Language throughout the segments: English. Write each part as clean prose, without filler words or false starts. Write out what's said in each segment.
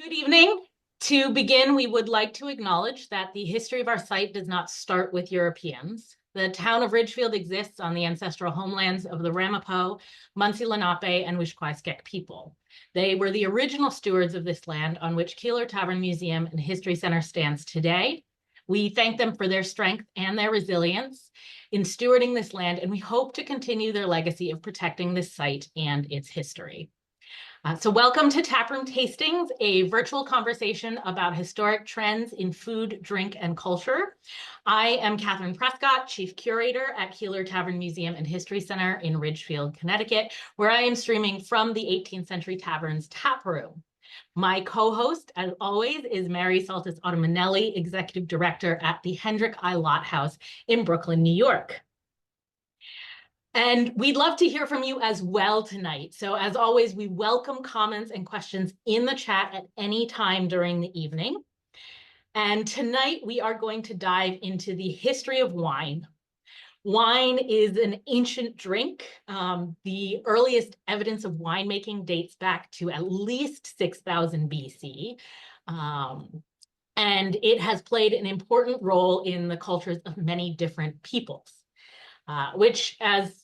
Good evening. To begin, we would like to acknowledge that the history of our site does not start with Europeans. The town of Ridgefield exists on the ancestral homelands of the Ramapo, Munsee Lenape, and Wishquaesgeck people. They were the original stewards of this land on which Keeler Tavern Museum and History Center stands today. We thank them for their strength and their resilience in stewarding this land, and we hope to continue their legacy of protecting this site and its history. So welcome to Taproom Tastings, a virtual conversation about historic trends in food, drink, and culture. I am Catherine Prescott, Chief Curator at Keeler Tavern Museum and History Center in Ridgefield, Connecticut, where I am streaming from the 18th Century Tavern's tap room. My co-host, as always, is Mary Saltis Automanelli, Executive Director at the Hendrick I Lott House in Brooklyn, New York. And we'd love to hear from you as well tonight. So as always, we welcome comments and questions in the chat at any time during the evening. And tonight we are going to dive into the history of wine. Wine is an ancient drink. The earliest evidence of winemaking dates back to at least 6000 BC. And it has played an important role in the cultures of many different peoples, which, as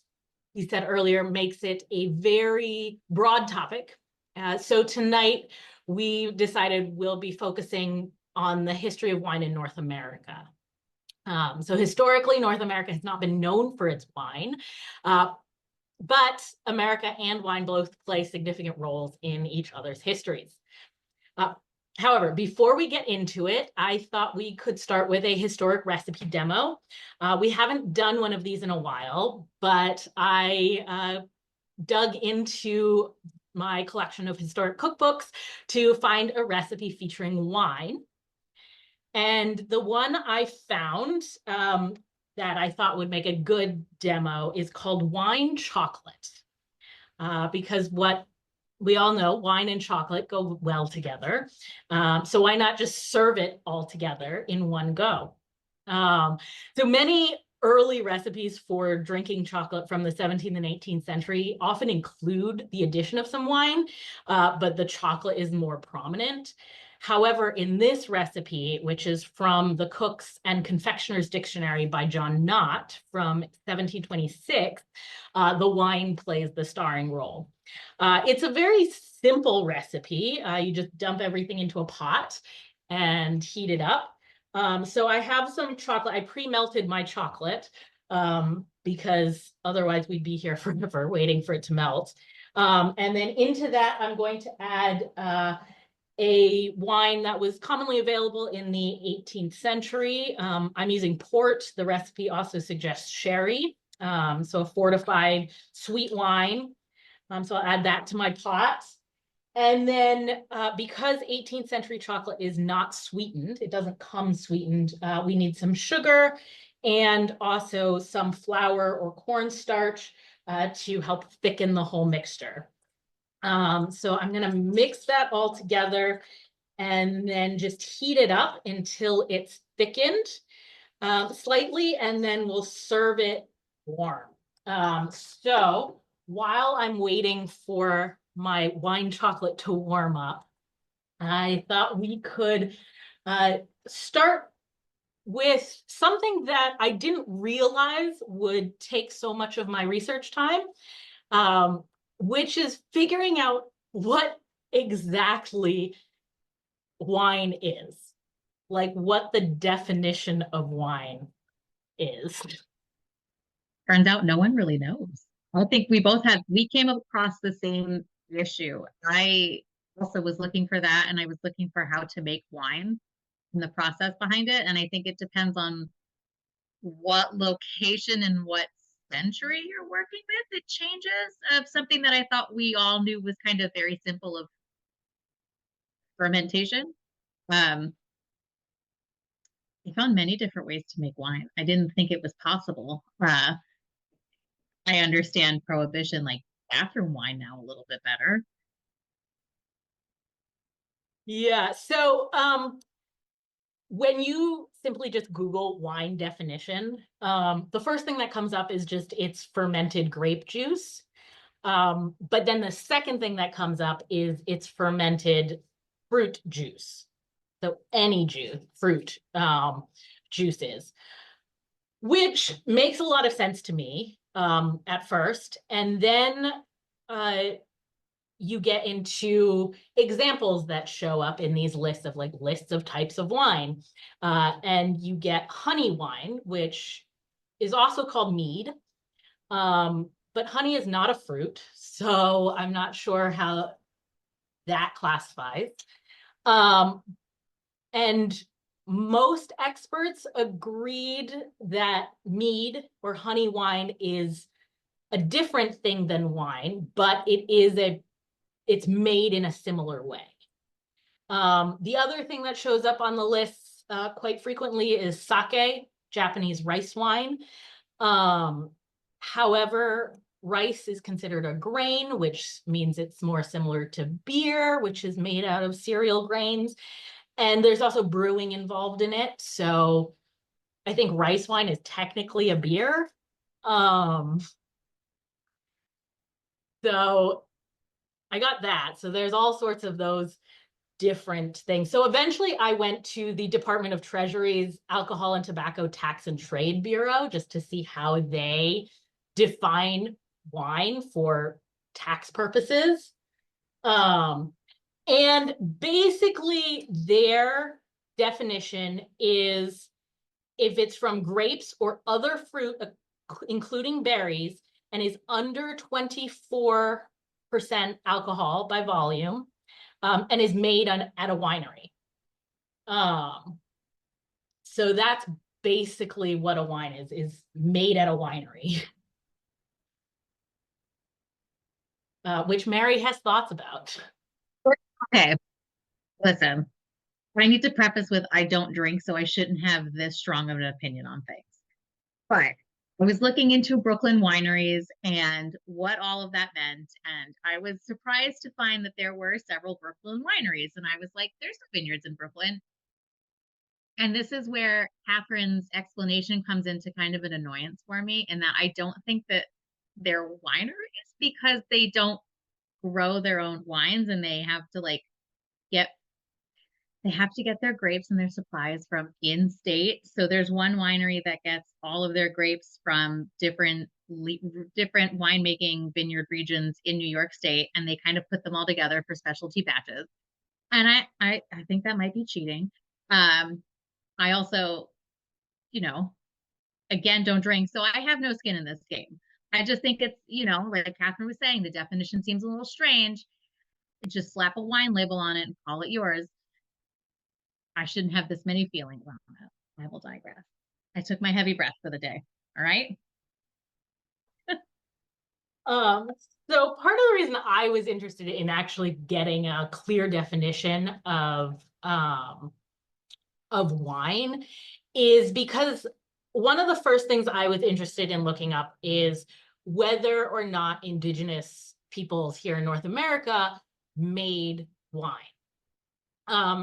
we said earlier, makes it a very broad topic. So tonight, we decided we'll be focusing on the history of wine in North America. So historically, North America has not been known for its wine, but America and wine both play significant roles in each other's histories. However, before we get into it, I thought we could start with a historic recipe demo. We haven't done one of these in a while, but I dug into my collection of historic cookbooks to find a recipe featuring wine. And the one I found that I thought would make a good demo is called Wine Chocolate, because what we all know, wine and chocolate go well together. So why not just serve it all together in one go? So many early recipes for drinking chocolate from the 17th and 18th century often include the addition of some wine, but the chocolate is more prominent. However, in this recipe, which is from the Cook's and Confectioner's Dictionary by John Knott from 1726, the wine plays the starring role. It's a very simple recipe. You just dump everything into a pot and heat it up. So I have some chocolate. I pre-melted my chocolate because otherwise we'd be here forever waiting for it to melt. And then into that, I'm going to add a wine that was commonly available in the 18th century. I'm using port. The recipe also suggests sherry, so a fortified sweet wine. So I'll add that to my pot. And then because 18th century chocolate is not sweetened, it doesn't come sweetened, we need some sugar and also some flour or cornstarch to help thicken the whole mixture. So I'm going to mix that all together and then just heat it up until it's thickened slightly, and then we'll serve it warm. So while I'm waiting for my wine chocolate to warm up, I thought we could start with something that I didn't realize would take so much of my research time, which is figuring out what exactly wine is, like what the definition of wine is. Turns out no one really knows. I think we came across the same issue. I also was looking for that, and I was looking for how to make wine and the process behind it. And I think it depends on what location and what century you're working with. It changes of something that I thought we all knew was kind of very simple of fermentation. I found many different ways to make wine. I didn't think it was possible. I understand prohibition, like bathroom wine now a little bit better. Yeah, so when you simply just Google wine definition, the first thing that comes up is just it's fermented grape juice. But then the second thing that comes up is it's fermented fruit juice. So any juice, fruit juices, which makes a lot of sense to me at first. And then you get into examples that show up in these lists of lists of types of wine. And you get honey wine, which is also called mead. But honey is not a fruit, so I'm not sure how that classifies. And most experts agreed that mead or honey wine is a different thing than wine, but it's made in a similar way. The other thing that shows up on the list quite frequently is sake, Japanese rice wine. However, rice is considered a grain, which means it's more similar to beer, which is made out of cereal grains. And there's also brewing involved in it. So I think rice wine is technically a beer. So I got that. So there's all sorts of those different things. So eventually I went to the Department of Treasury's Alcohol and Tobacco Tax and Trade Bureau just to see how they define wine for tax purposes. And basically their definition is if it's from grapes or other fruit, including berries, and is under 24% alcohol by volume, and is made at a winery. So that's basically what a wine is made at a winery. Which Mary has thoughts about. Okay, listen, I need to preface with I don't drink, so I shouldn't have this strong of an opinion on things. But I was looking into Brooklyn wineries and what all of that meant. And I was surprised to find that there were several Brooklyn wineries. And I was like, there's no vineyards in Brooklyn. And this is where Catherine's explanation comes into kind of an annoyance for me, in that I don't think that they're wineries because they don't grow their own wines and they have to get their grapes and their supplies from in-state. So there's one winery that gets all of their grapes from different winemaking vineyard regions in New York State, and they kind of put them all together for specialty batches. And I think that might be cheating. I also, again, don't drink, so I have no skin in this game. I just think it's, like Catherine was saying, the definition seems a little strange. Just slap a wine label on it and call it yours. I shouldn't have this many feelings on it. I will digress. I took my heavy breath for the day. All right. So part of the reason I was interested in actually getting a clear definition of wine is because one of the first things I was interested in looking up is whether or not indigenous peoples here in North America made wine.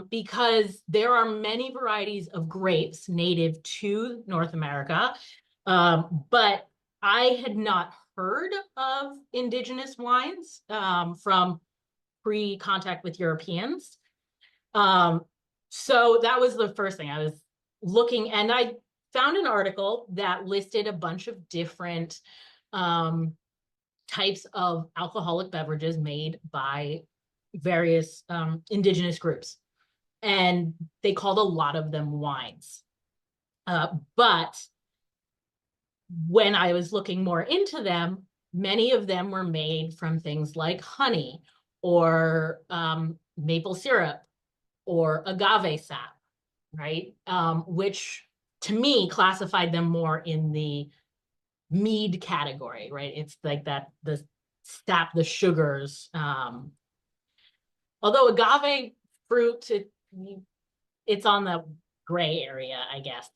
Because there are many varieties of grapes native to North America, but I had not heard of indigenous wines from pre-contact with Europeans. So that was the first thing I was looking, and I found an article that listed a bunch of different types of alcoholic beverages made by various indigenous groups. And they called a lot of them wines. But when I was looking more into them, many of them were made from things like honey or maple syrup or agave sap, right? Which to me classified them more in the mead category, right? It's like that, the sap, the sugars. Although agave fruit, it's on the gray area, I guess.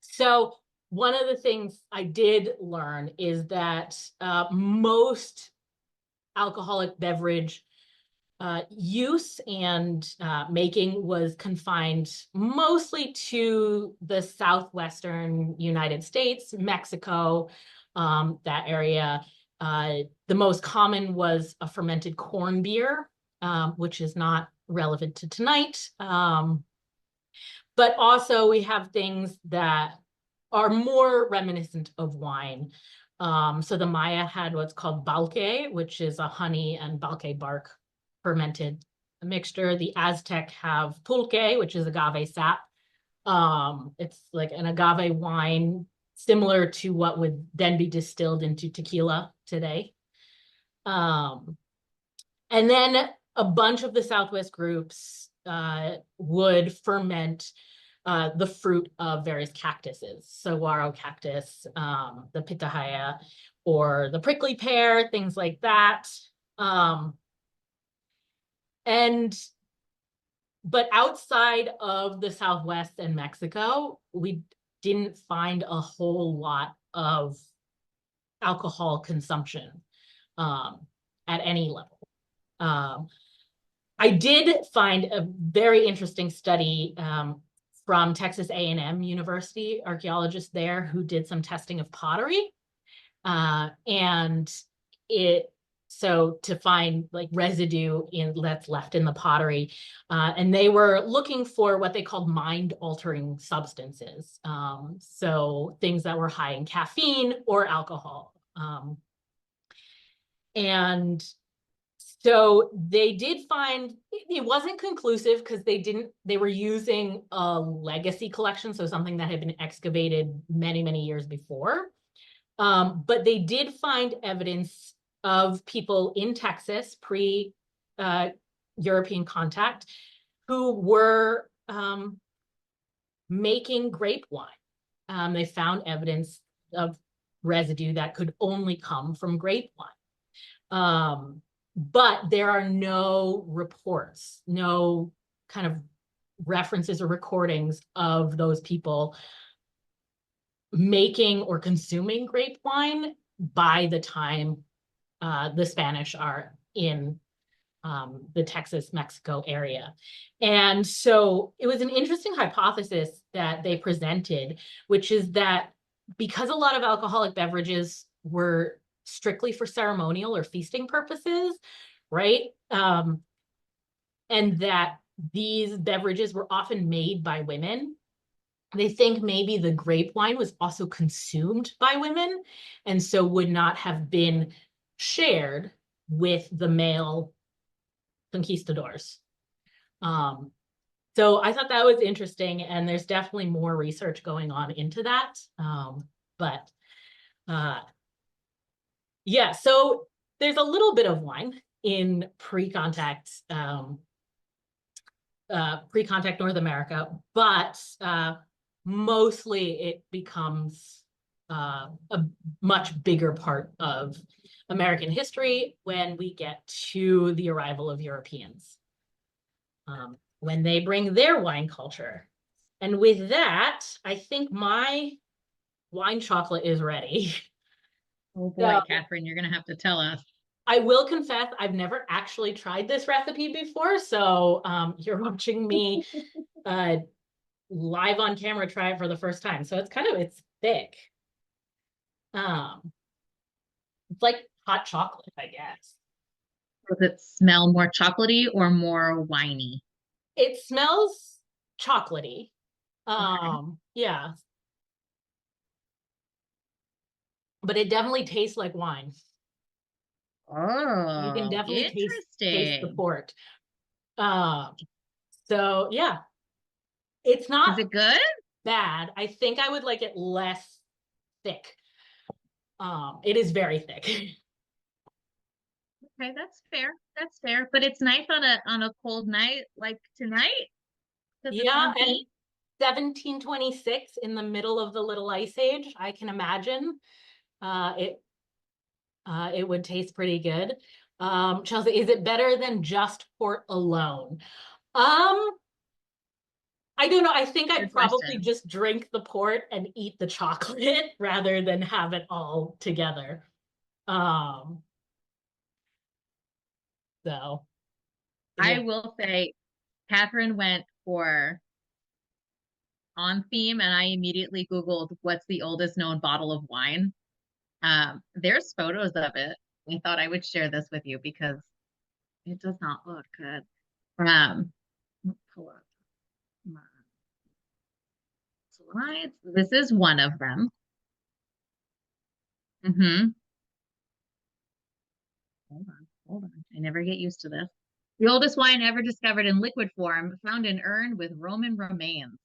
So one of the things I did learn is that most alcoholic beverage use and making was confined mostly to the southwestern United States, Mexico, that area. The most common was a fermented corn beer, which is not relevant to tonight. But also we have things that are more reminiscent of wine. So the Maya had what's called balque, which is a honey and balque bark fermented mixture. The Aztec have pulque, which is agave sap. It's like an agave wine, similar to what would then be distilled into tequila today. And then a bunch of the Southwest groups would ferment the fruit of various cactuses, saguaro cactus, the pitahaya, or the prickly pear, things like that. But outside of the Southwest and Mexico, we didn't find a whole lot of alcohol consumption at any level. I did find a very interesting study from Texas A&M University, archaeologists there who did some testing of pottery. And so to find like residue that's left in the pottery. And they were looking for what they called mind-altering substances. So things that were high in caffeine or alcohol. And so they did find, it wasn't conclusive because they were using a legacy collection, so something that had been excavated many, many years before. But they did find evidence of people in Texas pre-European contact who were making grape wine. They found evidence of residue that could only come from grape wine. But there are no reports, no kind of references or recordings of those people making or consuming grape wine by the time the Spanish are in the Texas-Mexico area. And so it was an interesting hypothesis that they presented, which is that because a lot of alcoholic beverages were strictly for ceremonial or feasting purposes, right? And that these beverages were often made by women. They think maybe the grape wine was also consumed by women and so would not have been shared with the male conquistadors. So I thought that was interesting, and there's definitely more research going on into that. But yeah, so there's a little bit of wine in pre-contact North America, but mostly it becomes a much bigger part of American history when we get to the arrival of Europeans, when they bring their wine culture. And with that, I think my wine chocolate is ready. Oh boy, So, Catherine, you're gonna have to tell us. I will confess, I've never actually tried this recipe before, so you're watching me live on camera try it for the first time. So it's thick. It's like hot chocolate, I guess. Does it smell more chocolatey or more winey? It smells chocolatey. Okay. Yeah, but it definitely tastes like wine. You can Oh, definitely taste the interesting. port. Um, so yeah, it's Is not it good? bad. I think I would like it less thick. It is very thick. Okay, that's fair. That's fair. But it's nice on a cold night like tonight because it's Yeah, on and theme. 1726 in the middle of the Little Ice Age, I can imagine uh, it it would taste pretty good. Chelsea, is it better than just port alone? Um, I don't know. I think I'd Good probably question. just drink the port and eat the chocolate rather than have it all together. Um, so I yeah. will say Catherine went for on theme and I immediately Googled what's the oldest known bottle of wine. There's photos of it. I thought I would share this with you because It does not look good. Um, pull up my slides. This is one of them. Mm-hmm. Hold on. I never get used to this. The oldest wine ever discovered in liquid form, found in urn with Roman remains.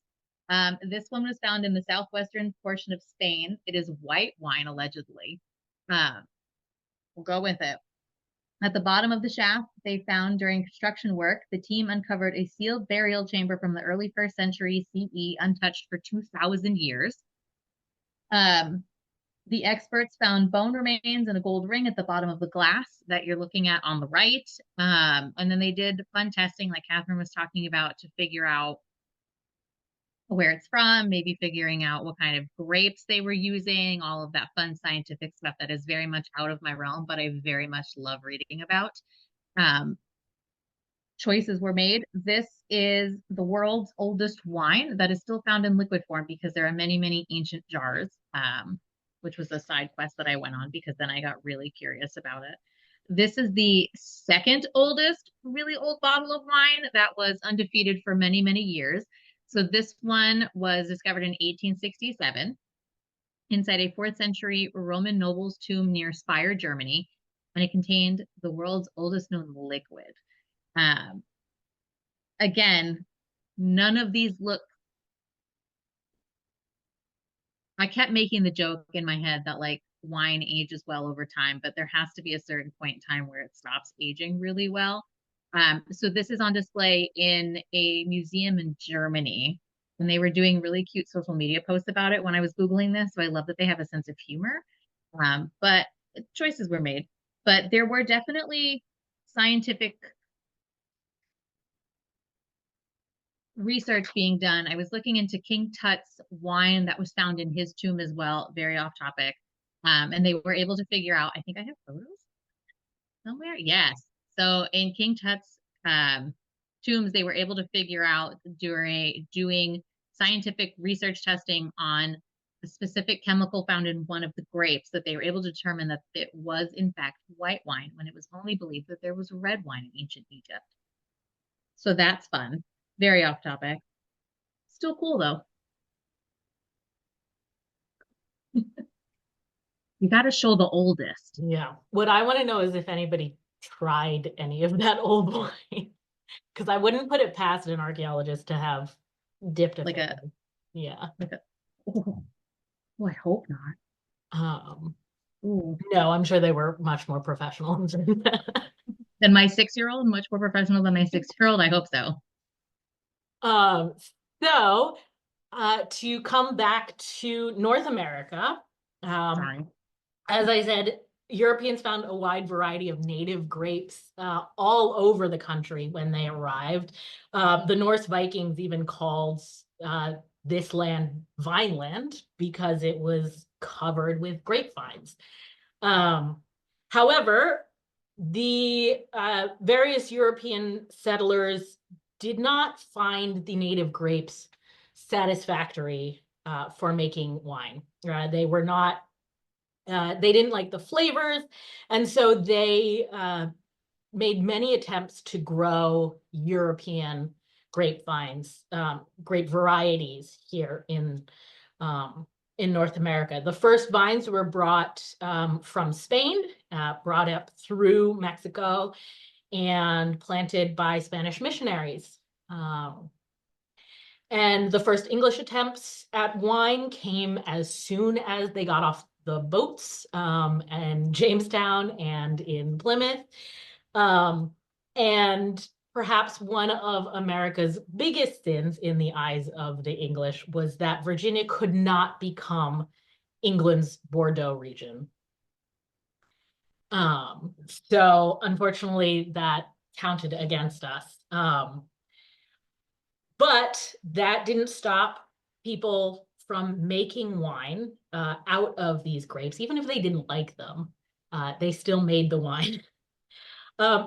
This one was found in the southwestern portion of Spain. It is white wine, allegedly. Uh, we'll go with it. At the bottom of the shaft they found during construction work, the team uncovered a sealed burial chamber from the early 1st century CE, untouched for 2,000 years. Um, the experts found bone remains and a gold ring at the bottom of the glass that you're looking at on the right. And then they did fun testing, like Catherine was talking about, to figure out where it's from, maybe figuring out what kind of grapes they were using, all of that fun scientific stuff that is very much out of my realm, but I very much love reading about. Um, choices were made. This is the world's oldest wine that is still found in liquid form because there are many, many ancient jars, which was a side quest that I went on because then I got really curious about it. This is the second oldest really old bottle of wine that was undefeated for many, many years. So this one was discovered in 1867 inside a 4th century Roman noble's tomb near Speyer, Germany, and it contained the world's oldest known liquid. Um, again, none of these look. I kept making the joke in my head that like wine ages well over time, but there has to be a certain point in time where it stops aging really well. So this is on display in a museum in Germany, and they were doing really cute social media posts about it when I was Googling this. So I love that they have a sense of humor. But choices were made. But there were definitely scientific research being done. I was looking into King Tut's wine that was found in his tomb as well, very off topic. And they were able to figure out, I think I have photos somewhere. Yes. So in King Tut's tombs, they were able to figure out during doing scientific research testing on a specific chemical found in one of the grapes that they were able to determine that it was in fact white wine when it was only believed that there was red wine in ancient Egypt. So that's fun. Very off topic. Still cool though. You got to show the oldest. Yeah. What I want to know is if anybody tried any of that old wine. Because I wouldn't put it past an archaeologist to have dipped a Like finger. Yeah. oh, I hope not. No, I'm sure they were much more professional than that. Than my 6-year-old, much more professional than my 6-year-old. I hope so. Um, so to come back to North America, Sorry. as I said, Europeans found a wide variety of native grapes all over the country when they arrived. The Norse Vikings even called this land Vineland because it was covered with grapevines. However, the various European settlers did not find the native grapes satisfactory for making wine. They were not they didn't like the flavors, and so they made many attempts to grow European grapevines, grape varieties here in North America. The first vines were brought from Spain, brought up through Mexico, and planted by Spanish missionaries. And the first English attempts at wine came as soon as they got off the boats in Jamestown and in Plymouth. And perhaps one of America's biggest sins in the eyes of the English was that Virginia could not become England's Bordeaux region. So unfortunately, that counted against us. But that didn't stop people from making wine out of these grapes, even if they didn't like them. They still made the wine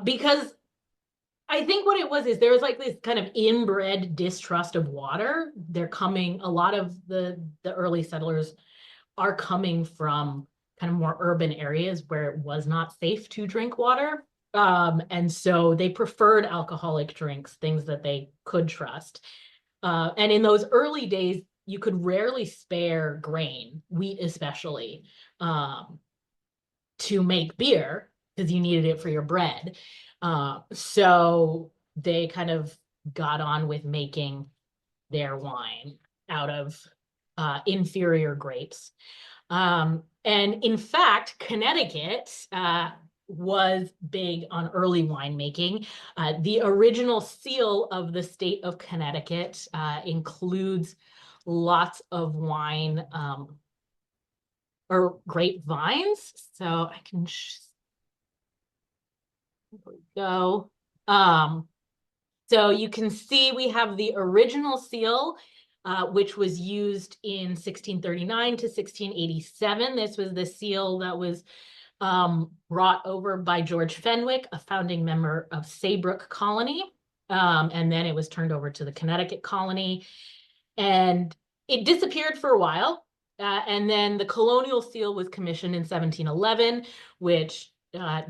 because I think what it was is there was like this kind of inbred distrust of water. A lot of the early settlers are coming from kind of more urban areas where it was not safe to drink water. And so they preferred alcoholic drinks, things that they could trust. And in those early days, you could rarely spare grain, wheat especially, um, to make beer because you needed it for your bread. So they kind of got on with making their wine out of inferior grapes. And in fact, Connecticut was big on early winemaking. The original seal of the state of Connecticut includes lots of wine or grapevines. So I can go. So you can see we have the original seal, which was used in 1639 to 1687. This was the seal that was brought over by George Fenwick, a founding member of Saybrook Colony. And then it was turned over to the Connecticut colony. And it disappeared for a while. And then the colonial seal was commissioned in 1711, which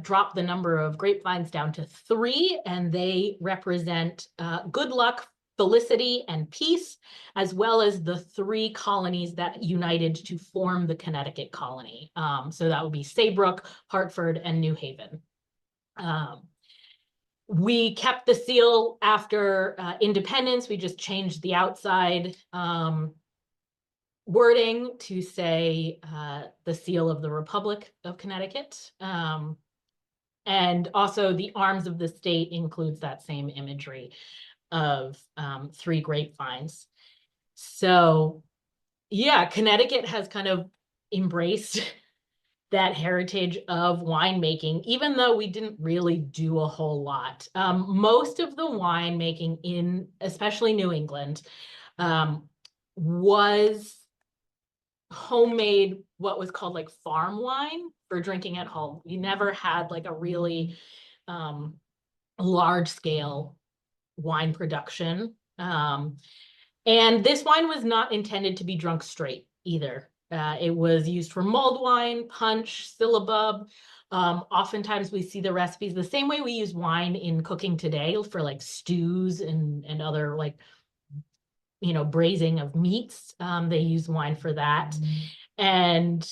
dropped the number of grapevines down to 3, and they represent good luck, felicity, and peace, as well as the 3 colonies that united to form the Connecticut colony. So that would be Saybrook, Hartford, and New Haven. We kept the seal after independence. We just changed the outside wording to say the seal of the Republic of Connecticut. And also the arms of the state includes that same imagery of 3 grapevines. So yeah, Connecticut has kind of embraced that heritage of winemaking, even though we didn't really do a whole lot. Most of the winemaking in, especially New England, was homemade, what was called like farm wine for drinking at home. You never had like a really large scale wine production. And this wine was not intended to be drunk straight either. It was used for mulled wine, punch, syllabub. Oftentimes we see the recipes the same way we use wine in cooking today for like stews and other like, you know, braising of meats. They use wine for that. And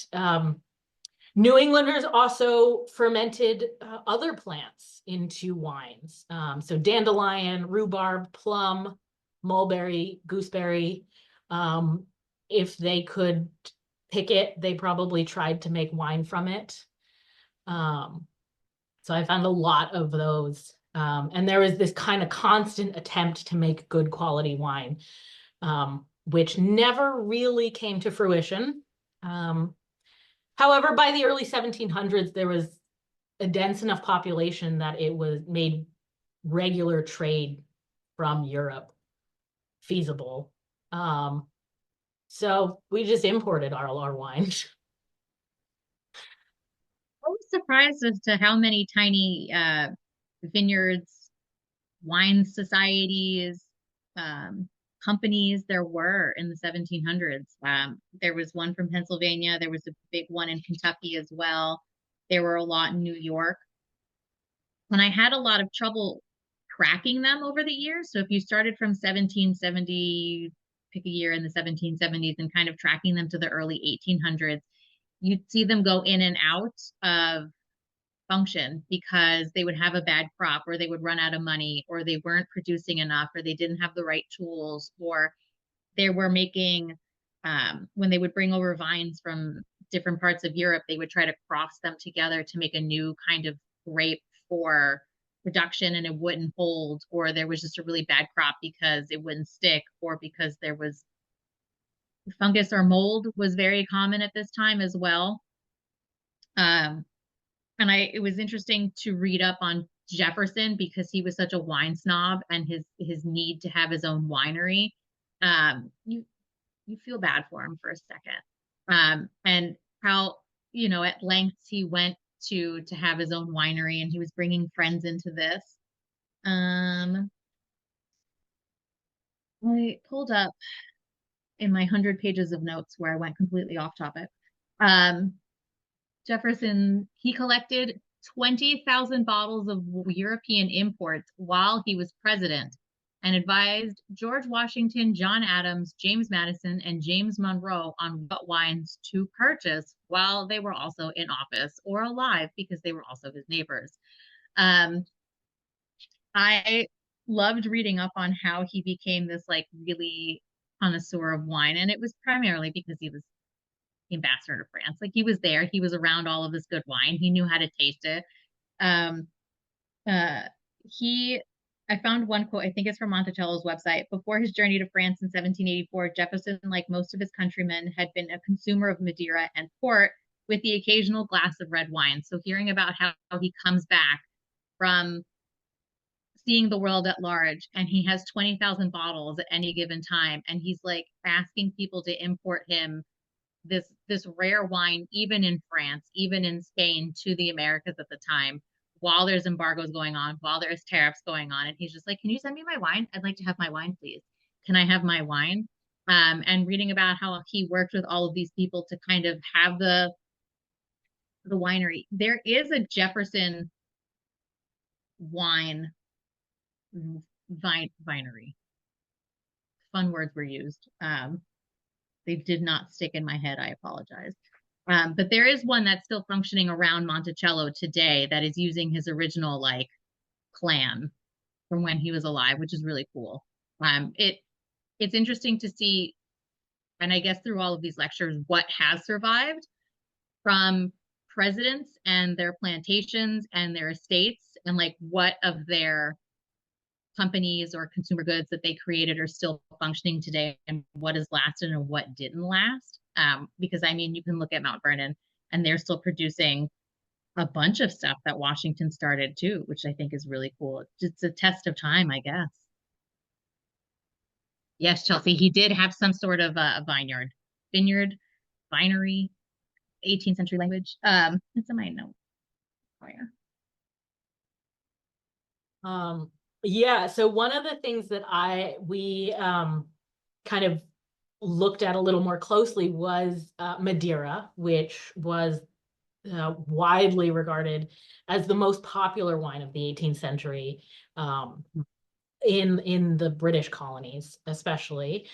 New Englanders also fermented other plants into wines. So dandelion, rhubarb, plum, mulberry, gooseberry. If they could pick it, they probably tried to make wine from it. So I found a lot of those. And there was this kind of constant attempt to make good quality wine, which never really came to fruition. However, by the early 1700s, there was a dense enough population that it was made regular trade from Europe feasible. So we just imported our wine. I was surprised as to how many tiny vineyards, wine societies, companies there were in the 1700s. There was one from Pennsylvania. There was a big one in Kentucky as well. There were a lot in New York. And I had a lot of trouble tracking them over the years. So if you started from 1770, pick a year in the 1770s and kind of tracking them to the early 1800s, you'd see them go in and out of function because they would have a bad crop or they would run out of money or they weren't producing enough or they didn't have the right tools or they were making when they would bring over vines from different parts of Europe, they would try to cross them together to make a new kind of grape for production and it wouldn't hold, or there was just a really bad crop because it wouldn't stick, or because there was fungus or mold was very common at this time as well. And it was interesting to read up on Jefferson because he was such a wine snob and his need to have his own winery. You feel bad for him for a second. And how, you know, at lengths he went to have his own winery, and he was bringing friends into this. I pulled up in my 100 pages of notes where I went completely off topic. Jefferson, he collected 20,000 bottles of European imports while he was president and advised George Washington, John Adams, James Madison, and James Monroe on what wines to purchase while they were also in office or alive because they were also his neighbors. Um, I loved reading up on how he became this like really connoisseur of wine, and it was primarily because he was the ambassador to France. Like he was there, he was around all of this good wine, he knew how to taste it. Um, uh, he, I found one quote, I think it's from Monticello's website. Before his journey to France in 1784, Jefferson, like most of his countrymen, had been a consumer of Madeira and port with the occasional glass of red wine. So hearing about how he comes back from seeing the world at large and he has 20,000 bottles at any given time and he's like asking people to import him this rare wine, even in France, even in Spain, to the Americas at the time, while there's embargoes going on, while there's tariffs going on. And he's just like, can you send me my wine? I'd like to have my wine, please. Can I have my wine? And reading about how he worked with all of these people to kind of have the winery. There is a Jefferson wine vinery. Fun words were used. They did not stick in my head. I apologize. But there is one that's still functioning around Monticello today that is using his original like clan from when he was alive, which is really cool. It's interesting to see, and I guess through all of these lectures, what has survived from presidents and their plantations and their estates, and like what of their companies or consumer goods that they created are still functioning today and what has lasted and what didn't last. Because I mean, you can look at Mount Vernon and they're still producing a bunch of stuff that Washington started too, which I think is really cool. It's a test of time, I guess. Yes, Chelsea, he did have some sort of a vineyard, vinery, 18th century language. It's in my note. Oh, yeah. Yeah, so one of the things that we kind of looked at a little more closely was Madeira, which was widely regarded as the most popular wine of the 18th century in the British colonies, especially.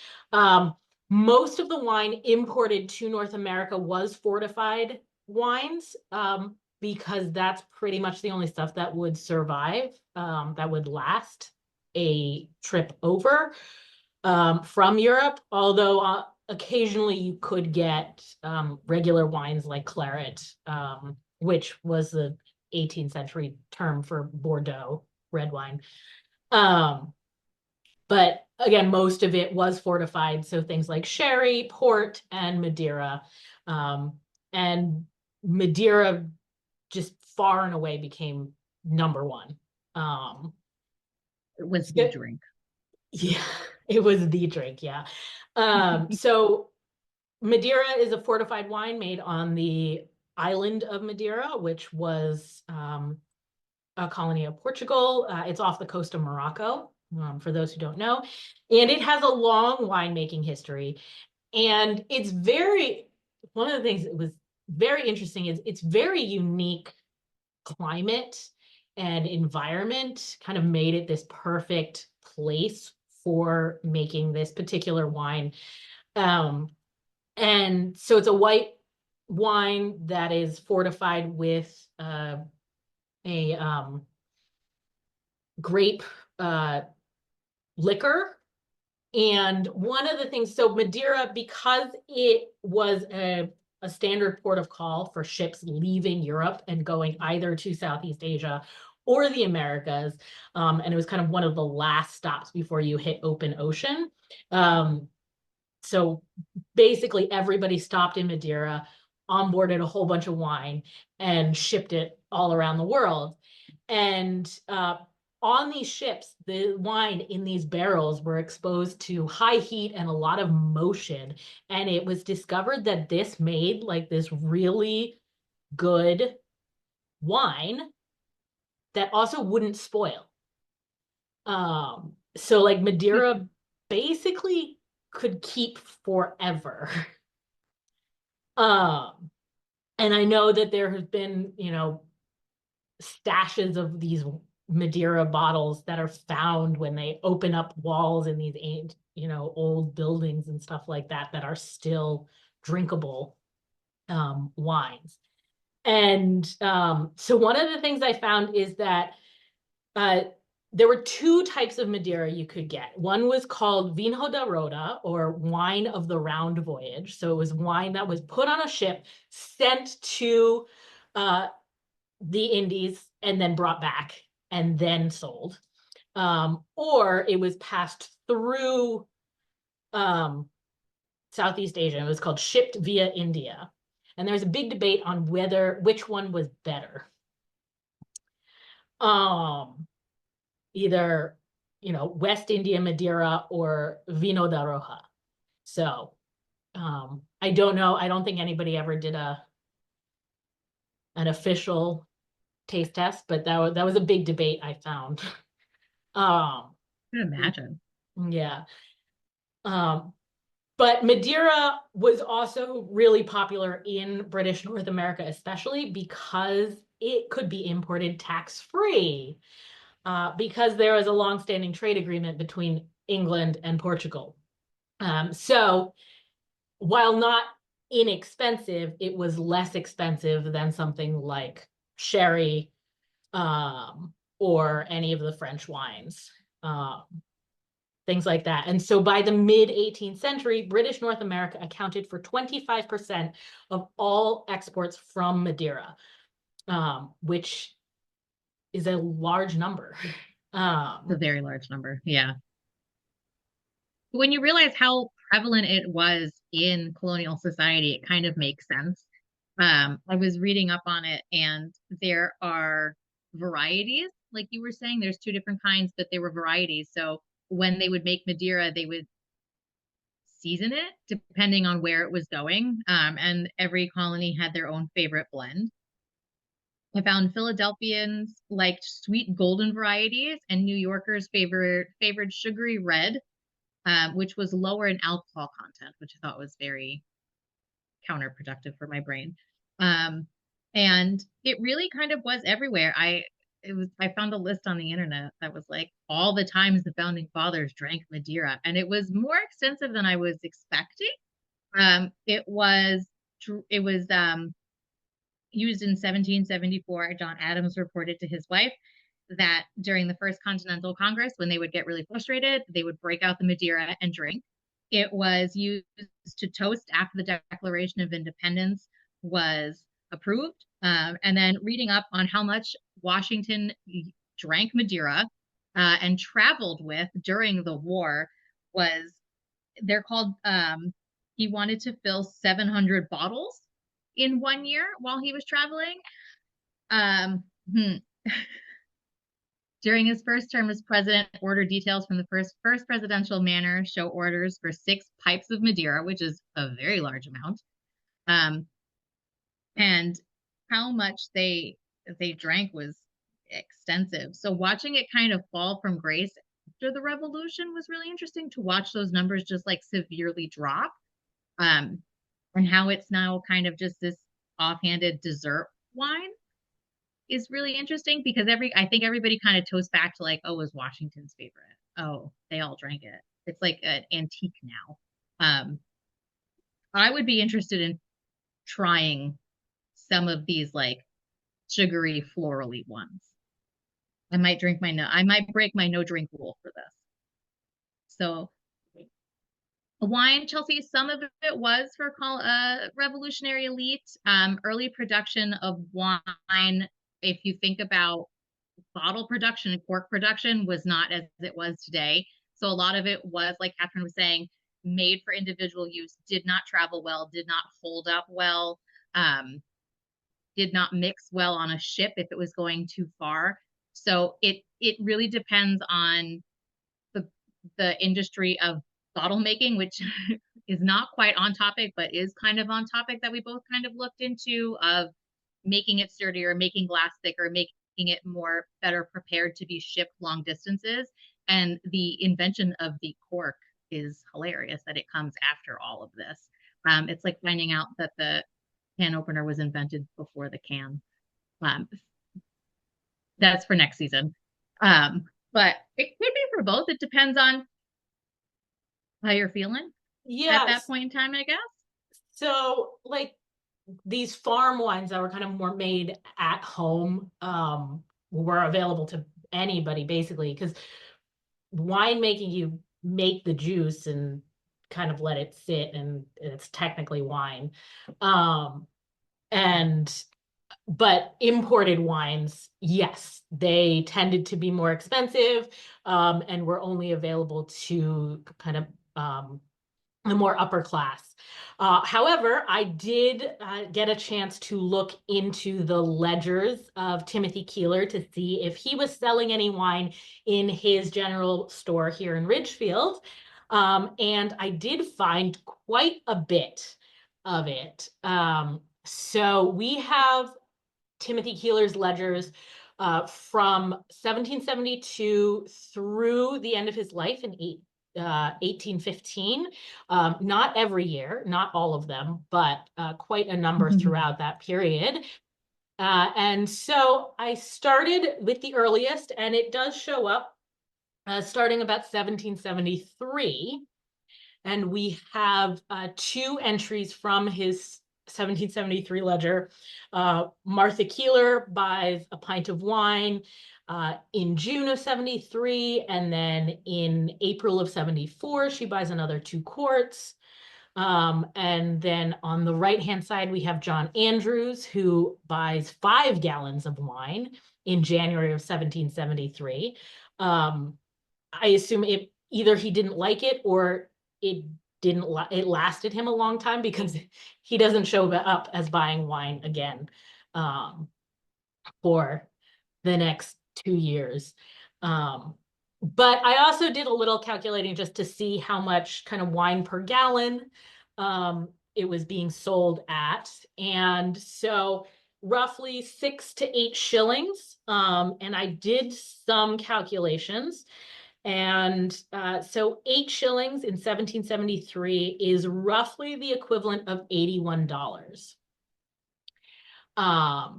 Most of the wine imported to North America was fortified wines, because that's pretty much the only stuff that would survive, that would last a trip over from Europe, although occasionally you could get regular wines like claret, which was the 18th century term for Bordeaux red wine. But again, most of it was fortified, so things like sherry, port, and Madeira. And Madeira just far and away became number one. It was the drink. Yeah, it was the drink, yeah. So Madeira is a fortified wine made on the island of Madeira, which was a colony of Portugal. It's off the coast of Morocco, for those who don't know. And it has a long winemaking history. And it's one of the things that was very interesting is it's very unique climate and environment kind of made it this perfect place for making this particular wine. And so it's a white wine that is fortified with a grape liquor. And one of the things, so Madeira, because it was a standard port of call for ships leaving Europe and going either to Southeast Asia or the Americas, and it was kind of one of the last stops before you hit open ocean. So basically everybody stopped in Madeira, onboarded a whole bunch of wine, and shipped it all around the world. And on these ships, the wine in these barrels were exposed to high heat and a lot of motion. And it was discovered that this made like this really good wine that also wouldn't spoil. So like Madeira basically could keep forever. And I know that there has been, stashes of these Madeira bottles that are found when they open up walls in these old buildings and stuff like that that are still drinkable wines. And so one of the things I found is that there were two types of Madeira you could get. One was called Vinho da Roda, or wine of the round voyage. So it was wine that was put on a ship, sent to the Indies, and then brought back and then sold. Or it was passed through Southeast Asia. It was called shipped via India. And there's a big debate on which one was better. Either, West India Madeira or Vino da Roja. So I don't know. I don't think anybody ever did an official taste test, but that was a big debate I found. I can imagine. Yeah. But Madeira was also really popular in British North America, especially because it could be imported tax-free, because there was a long-standing trade agreement between England and Portugal. So while not inexpensive, it was less expensive than something like sherry, or any of the French wines, things like that. And so by the mid 18th century, British North America accounted for 25% of all exports from Madeira, which is a large number. It's a very large number. Yeah. When you realize how prevalent it was in colonial society, it kind of makes sense. I was reading up on it, and there are varieties, like you were saying, there's two different kinds, but there were varieties. So when they would make Madeira, they would season it depending on where it was going. And every colony had their own favorite blend. I found Philadelphians liked sweet golden varieties, and New Yorkers favored sugary red, which was lower in alcohol content, which I thought was very counterproductive for my brain. And it really kind of was everywhere. I found a list on the internet that was like all the times the founding fathers drank Madeira, and it was more extensive than I was expecting. It was used in 1774. John Adams reported to his wife that during the First Continental Congress, when they would get really frustrated, they would break out the Madeira and drink. It was used to toast after the Declaration of Independence was approved. And then reading up on how much Washington drank Madeira and traveled with during the war was, they're called, he wanted to fill 700 bottles in 1 year while he was traveling. During his first term as president, order details from the first presidential manor show orders for 6 pipes of Madeira, which is a very large amount. And how much they drank was extensive. So watching it kind of fall from grace after the revolution was really interesting to watch those numbers just like severely drop. And how it's now kind of just this offhanded dessert wine is really interesting, because I think everybody kind of toasts back to like, oh, it was Washington's favorite. Oh, they all drank it. It's like an antique now. I would be interested in trying some of these like sugary florally ones. I might break my no drink rule for this. So wine, Chelsea, some of it was for revolutionary elite. Early production of wine, if you think about bottle production and cork production, was not as it was today. So a lot of it was, like Catherine was saying, made for individual use, did not travel well, did not hold up well, did not mix well on a ship if it was going too far. So it really depends on the industry of bottle making, which is not quite on topic, but is kind of on topic, that we both kind of looked into, of making it sturdier, making glass thicker, making it better prepared to be shipped long distances. And the invention of the cork is hilarious, that it comes after all of this. It's like finding out that the can opener was invented before the can. That's for next season. But it could be for both. It depends on how you're feeling at that Yes. point in time, I guess. So like these farm wines that were kind of more made at home, were available to anybody basically, because winemaking, you make the juice and kind of let it sit, and it's technically wine. Um, and but imported wines, yes, they tended to be more expensive, and were only available to kind of the more upper class. However, I did get a chance to look into the ledgers of Timothy Keeler to see if he was selling any wine in his general store here in Ridgefield. And I did find quite a bit of it. So we have Timothy Keeler's ledgers from 1772 through the end of his life in 1815. Not every year, not all of them, but quite a number throughout that period. And so I started with the earliest, and it does show up starting about 1773. And we have two entries from his 1773 ledger. Martha Keeler buys a pint of wine in June of 73, and then in April of 74, she buys another 2 quarts. And then on the right-hand side, we have John Andrews, who buys 5 gallons of wine in January of 1773. I assume it either he didn't like it, or it didn't it lasted him a long time, because he doesn't show up as buying wine again for the next 2 years. But I also did a little calculating just to see how much kind of wine per gallon it was being sold at. And so roughly 6 to 8 shillings. And I did some calculations. And so 8 shillings in 1773 is roughly the equivalent of $81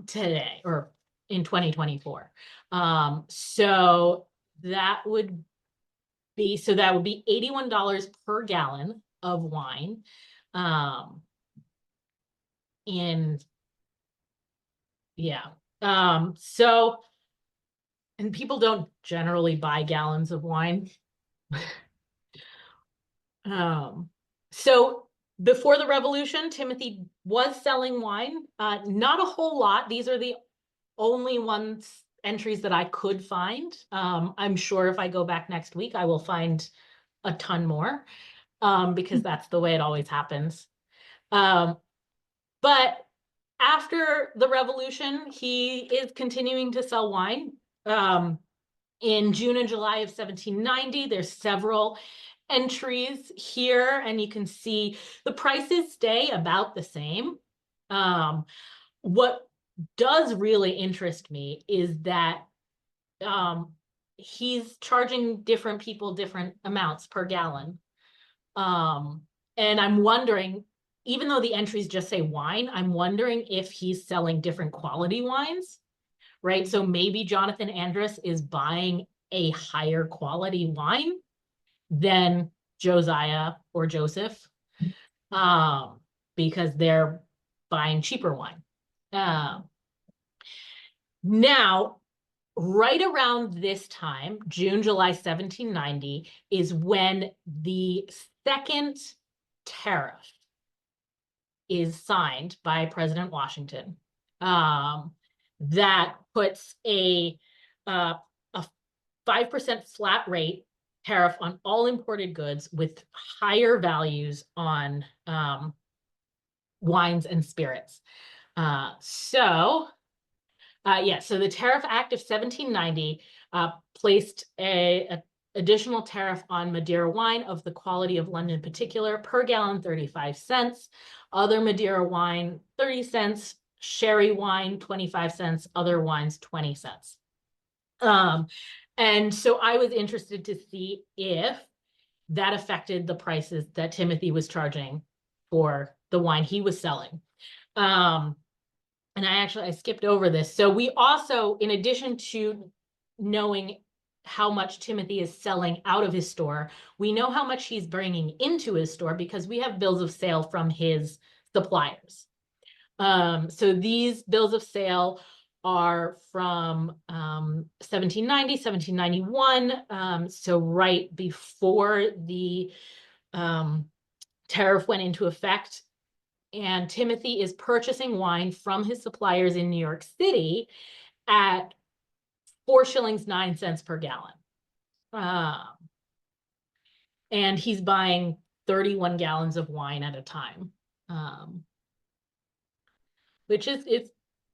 today, or in 2024. So that would be $81 per gallon of wine. In yeah. So, and people don't generally buy gallons of wine. So before the revolution, Timothy was selling wine, not a whole lot. These are the only entries that I could find. I'm sure if I go back next week, I will find a ton more, because that's the way it always happens. But after the revolution, he is continuing to sell wine. In June and July of 1790, there's several entries here, and you can see the prices stay about the same. What does really interest me is that he's charging different people different amounts per gallon. And I'm wondering, even though the entries just say wine, I'm wondering if he's selling different quality wines, right? So maybe Jonathan Andrus is buying a higher quality wine than Josiah or Joseph, because they're buying cheaper wine. Now, right around this time, June, July 1790, is when the second tariff is signed by President Washington. That puts a 5% flat rate tariff on all imported goods, with higher values on wines and spirits. So the Tariff Act of 1790 placed a additional tariff on Madeira wine of the quality of London particular per gallon, 35 cents. Other Madeira wine, 30 cents. Sherry wine, 25 cents. Other wines, 20 cents. And so I was interested to see if that affected the prices that Timothy was charging for the wine he was selling. And and I skipped over this. So we also, in addition to knowing how much Timothy is selling out of his store, we know how much he's bringing into his store because we have bills of sale from his suppliers. So these bills of sale are from 1790, 1791. So right before the tariff went into effect. And Timothy is purchasing wine from his suppliers in New York City at 4 shillings 9 cents per gallon. And he's buying 31 gallons of wine at a time, which is it's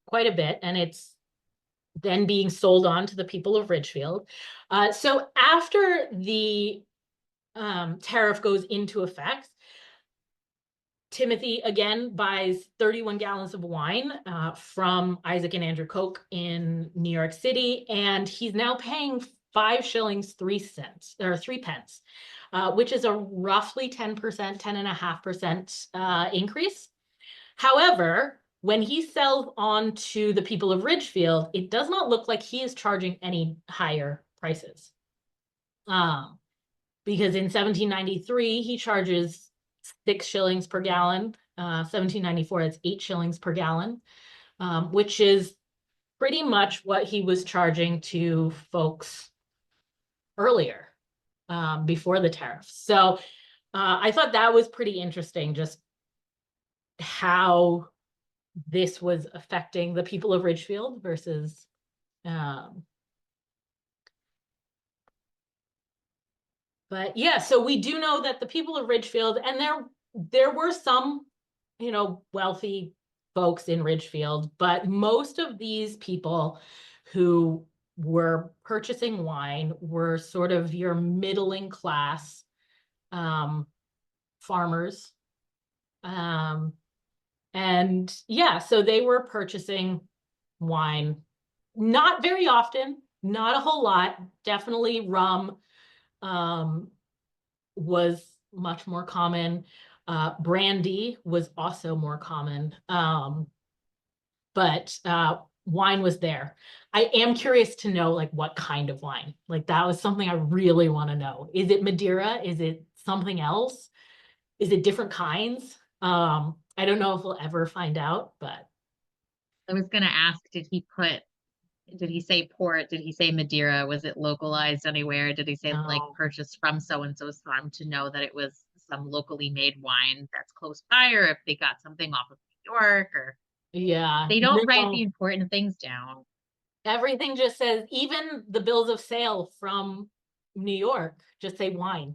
quite a bit. And it's then being sold on to the people of Ridgefield. So after the tariff goes into effect, Timothy again buys 31 gallons of wine from Isaac and Andrew Koch in New York City, and he's now paying 5 shillings 3 cents or 3 pence, which is a roughly 10%, 10.5% increase. However, when he sells on to the people of Ridgefield, it does not look like he is charging any higher prices. Because in 1793, he charges 6 shillings per gallon. 1794, it's 8 shillings per gallon, which is pretty much what he was charging to folks earlier, before the tariff. So I thought that was pretty interesting, just how this was affecting the people of Ridgefield versus but yeah, so we do know that the people of Ridgefield, and there were some, wealthy folks in Ridgefield, but most of these people who were purchasing wine were sort of your middling class farmers. And yeah, so they were purchasing wine, not very often, not a whole lot. Definitely rum was much more common. Brandy was also more common. But wine was there. I am curious to know like what kind of wine. Like that was something I really want to know. Is it Madeira? Is it something else? Is it different kinds? I don't know if we'll ever find out, but I was going to ask, did he say port? Did he say Madeira? Was it localized anywhere? Did he say like no. purchased from so-and-so's farm to know that it was some locally made wine that's close by, or if they got something off of New York, or Yeah, they don't write the no. important things down. Everything just says, even the bills of sale from New York just say wine.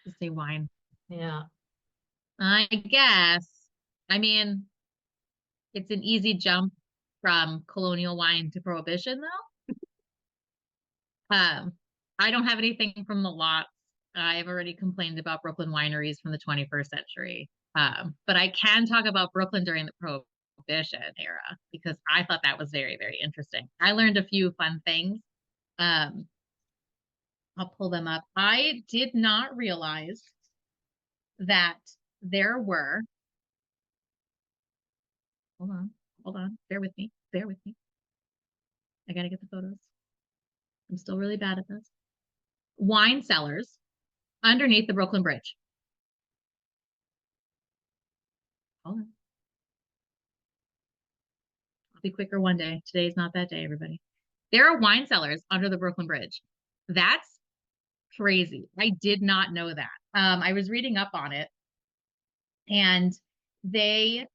To say wine. Yeah. I guess. I mean, it's an easy jump from colonial wine to prohibition, though. I don't have anything from the lots. I've already complained about Brooklyn wineries from the 21st century. But I can talk about Brooklyn during the Prohibition era because I thought that was very, very interesting. I learned a few fun things. Um, I'll pull them up. I did not realize that there were, hold on, bear with me. I gotta get the photos. I'm still really bad at this. Wine cellars underneath the Brooklyn Bridge. Hold on. I'll be quicker one day. Today's not that day, everybody. There are wine cellars under the Brooklyn Bridge. That's crazy. I did not know that. I was reading up on it, and they,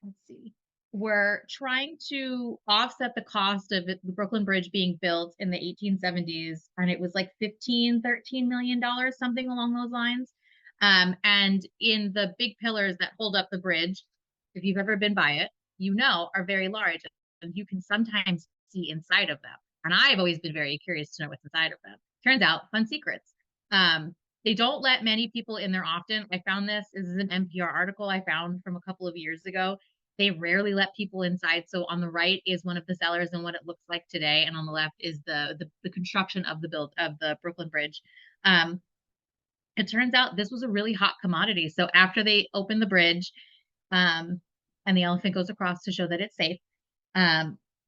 let's see, were trying to offset the cost of the Brooklyn Bridge being built in the 1870s, and it was like $13 million, something along those lines. And in the big pillars that hold up the bridge, if you've ever been by it, are very large, and you can sometimes see inside of them. And I've always been very curious to know what's inside of them. Turns out, fun secrets. They don't let many people in there often. I found this is an NPR article I found from a couple of years ago. They rarely let people inside. So on the right is one of the cellars and what it looks like today, and on the left is the construction of the Brooklyn Bridge. It turns out this was a really hot commodity. So after they opened the bridge, and the elephant goes across to show that it's safe.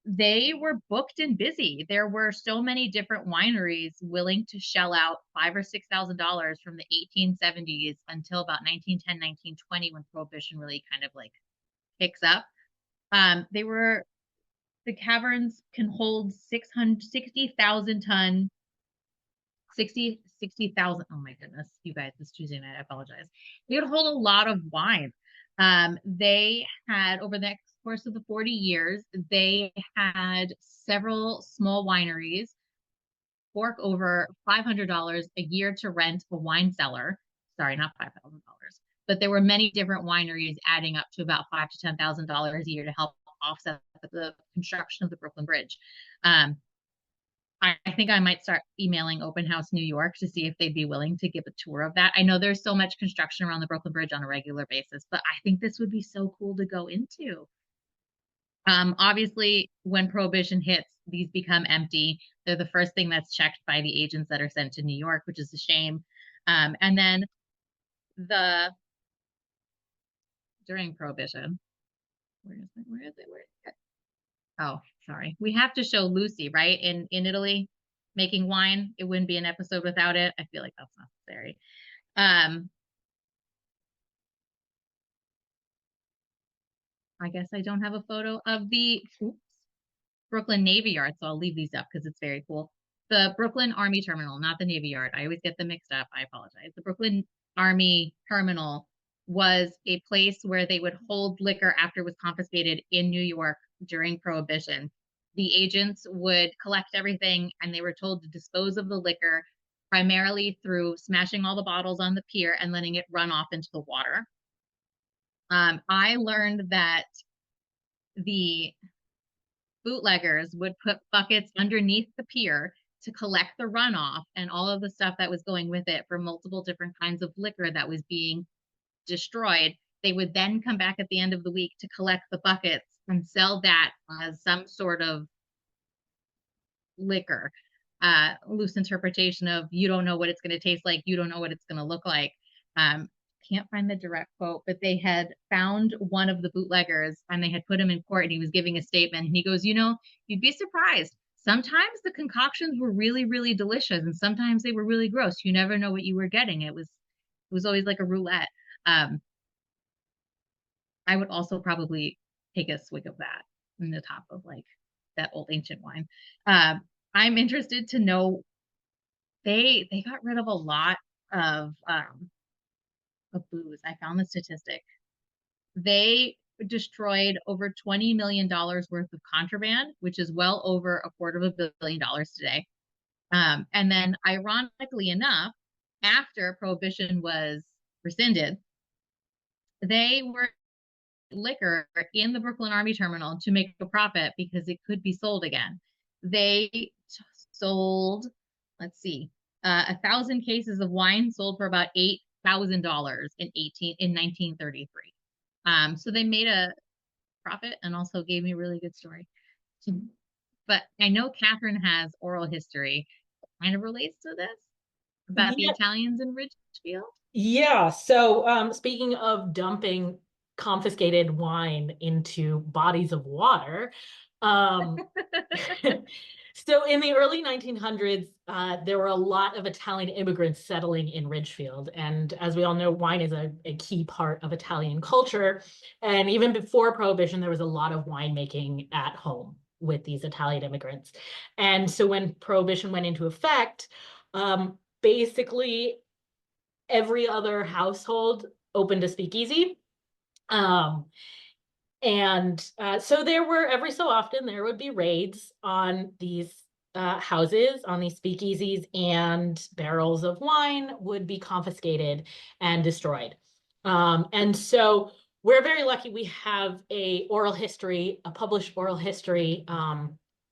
They were booked and busy. There were so many different wineries willing to shell out $5,000 or $6,000 from the 1870s until about 1910, 1920, when Prohibition really kind of like picks up. They were the caverns can hold 660,000 ton 60,000. Oh my goodness, you guys, this Tuesday night, I apologize. They would hold a lot of wine. They had, over the course of the 40 years, they had several small wineries fork over $500 a year to rent a wine cellar. Sorry, not $5,000, but there were many different wineries adding up to about $5,000 to $10,000 a year to help offset the construction of the Brooklyn Bridge. I think I might start emailing Open House New York to see if they'd be willing to give a tour of that. I know there's so much construction around the Brooklyn Bridge on a regular basis, but I think this would be so cool to go into. Obviously, when Prohibition hits, these become empty. They're the first thing that's checked by the agents that are sent to New York, which is a shame. And then during Prohibition, where is it? Oh, sorry. We have to show Lucy, right? In Italy, making wine. It wouldn't be an episode without it. I feel like that's necessary. I guess I don't have a photo of the Brooklyn Navy Yard, so I'll leave these up because it's very cool. The Brooklyn Army Terminal, not the Navy Yard. I always get them mixed up. I apologize. The Brooklyn Army Terminal was a place where they would hold liquor after it was confiscated in New York during Prohibition. The agents would collect everything and they were told to dispose of the liquor primarily through smashing all the bottles on the pier and letting it run off into the water. I learned that the bootleggers would put buckets underneath the pier to collect the runoff and all of the stuff that was going with it for multiple different kinds of liquor that was being destroyed. They would then come back at the end of the week to collect the buckets and sell that as some sort of liquor. Loose interpretation of you don't know what it's going to taste like, you don't know what it's going to look like. Can't find the direct quote, but they had found one of the bootleggers and they had put him in court and he was giving a statement and he goes, you'd be surprised. Sometimes the concoctions were really, really delicious and sometimes they were really gross. You never know what you were getting. It was always like a roulette. I would also probably take a swig of that in the top of like that old ancient wine. I'm interested to know they got rid of a lot of booze. I found the statistic. They destroyed over $20 million worth of contraband, which is well over $250 million today. And then, ironically enough, after Prohibition was rescinded, they were liquor in the Brooklyn Army Terminal to make a profit because it could be sold again. They sold, let's see, 1,000 cases of wine sold for about $8,000 in 1933. So they made a profit and also gave me a really good story. But I know Catherine has oral history that kind of relates to this about the Italians in Ridgefield. Yeah. So speaking of dumping confiscated wine into bodies of water, so in the early 1900s, there were a lot of Italian immigrants settling in Ridgefield. And as we all know, wine is a key part of Italian culture. And even before Prohibition, there was a lot of winemaking at home with these Italian immigrants. And so when Prohibition went into effect, basically every other household opened a speakeasy. So there were, every so often, there would be raids on these houses, on these speakeasies, and barrels of wine would be confiscated and destroyed. And so we're very lucky we have a published oral history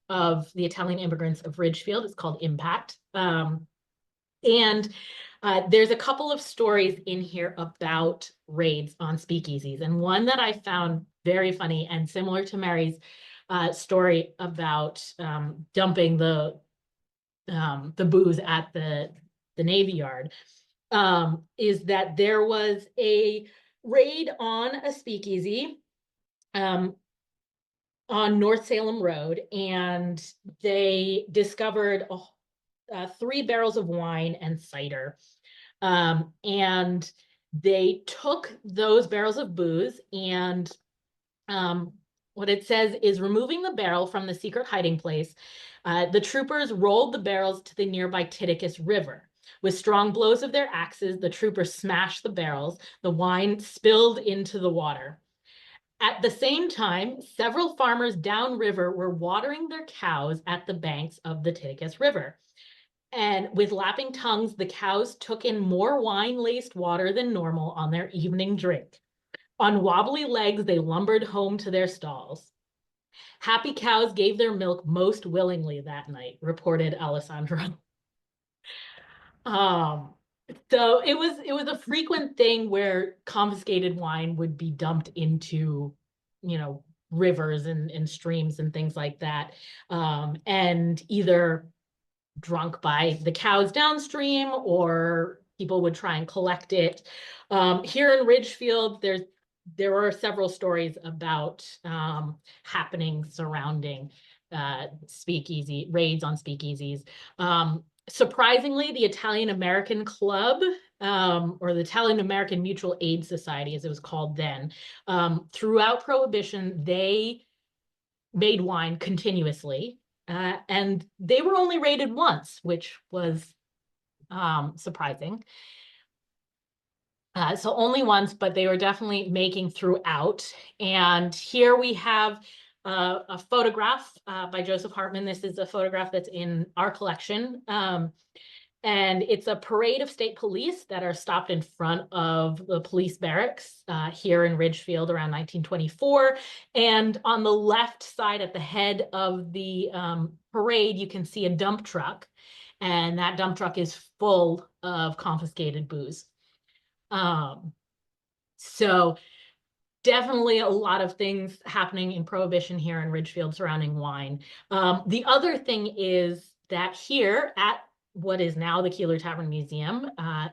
of the Italian immigrants of Ridgefield. It's called Impact. There's a couple of stories in here about raids on speakeasies. And one that I found very funny and similar to Mary's story about dumping the booze at the Navy Yard is that there was a raid on a speakeasy um, on North Salem Road, and they discovered 3 barrels of wine and cider. And they took those barrels of booze and what it says is removing the barrel from the secret hiding place, the troopers rolled the barrels to the nearby Titicus River. With strong blows of their axes, the troopers smashed the barrels. The wine spilled into the water. At the same time, several farmers downriver were watering their cows at the banks of the Titicus River. And with lapping tongues, the cows took in more wine-laced water than normal on their evening drink. On wobbly legs, they lumbered home to their stalls. Happy cows gave their milk most willingly that night, reported Alessandro. Um, so it was a frequent thing where confiscated wine would be dumped into, rivers and streams and things like that, and either drunk by the cows downstream or people would try and collect it. Here in Ridgefield, there were several stories about happening surrounding speakeasy raids on speakeasies. Surprisingly, the Italian American Club, or the Italian American Mutual Aid Society, as it was called then, throughout Prohibition, they made wine continuously, and they were only raided once, which was surprising. So only once, but they were definitely making throughout. And here we have a photograph by Joseph Hartman. This is a photograph that's in our collection. And it's a parade of state police that are stopped in front of the police barracks here in Ridgefield around 1924. And on the left side at the head of the parade, you can see a dump truck. And that dump truck is full of confiscated booze. So definitely a lot of things happening in Prohibition here in Ridgefield surrounding wine. The other thing is that here at what is now the Keeler Tavern Museum,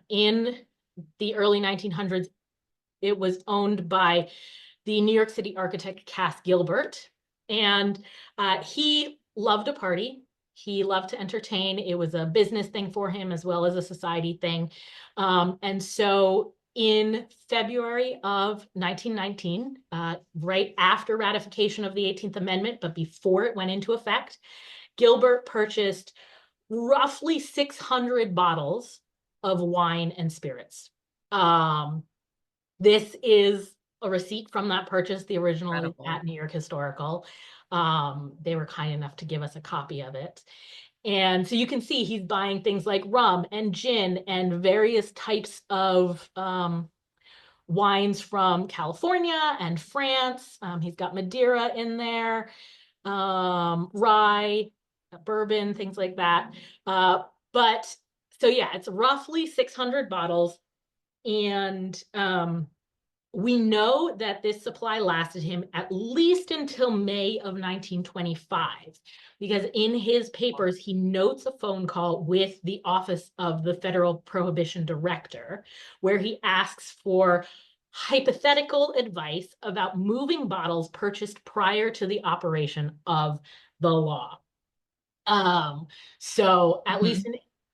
in the early 1900s, it was owned by the New York City architect Cass Gilbert, and he loved a party. He loved to entertain. It was a business thing for him as well as a society thing. And so in February of 1919, right after ratification of the 18th Amendment, but before it went into effect, Gilbert purchased roughly 600 bottles of wine and spirits. This is a receipt from that purchase, the original Incredible. at New York Historical. They were kind enough to give us a copy of it. And so you can see he's buying things like rum and gin and various types of wines from California and France. He's got Madeira in there, rye, bourbon, things like that. But so yeah, it's roughly 600 bottles. And we know that this supply lasted him at least until May of 1925, because in his papers, he notes a phone call with the Office of the Federal Prohibition Director, where he asks for hypothetical advice about moving bottles purchased prior to the operation of the law. So at least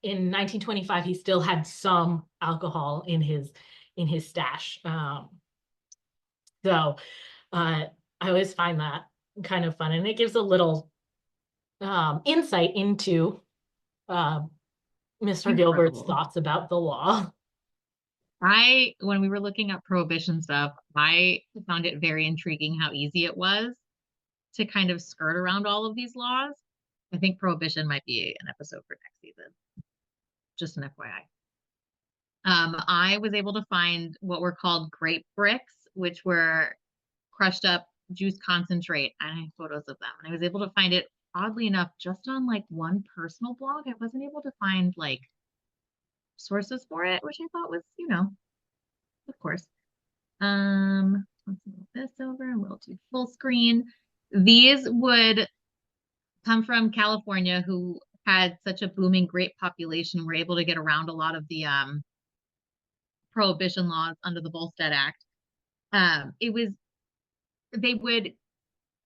in 1925, he still had some alcohol in his stash. So I always find that kind of fun, and it gives a little insight into Mr. Gilbert's Incredible. thoughts about the law. When we were looking up prohibition stuff, I found it very intriguing how easy it was to kind of skirt around all of these laws. I think prohibition might be an episode for next season. Just an FYI. I was able to find what were called grape bricks, which were crushed up juice concentrate. I have photos of them. And I was able to find it, oddly enough, just on like one personal blog. I wasn't able to find like sources for it, which I thought was, of course. Let's move this over and we'll do full screen. These would come from California, who had such a booming grape population, were able to get around a lot of the prohibition laws under the Volstead Act. It was they would,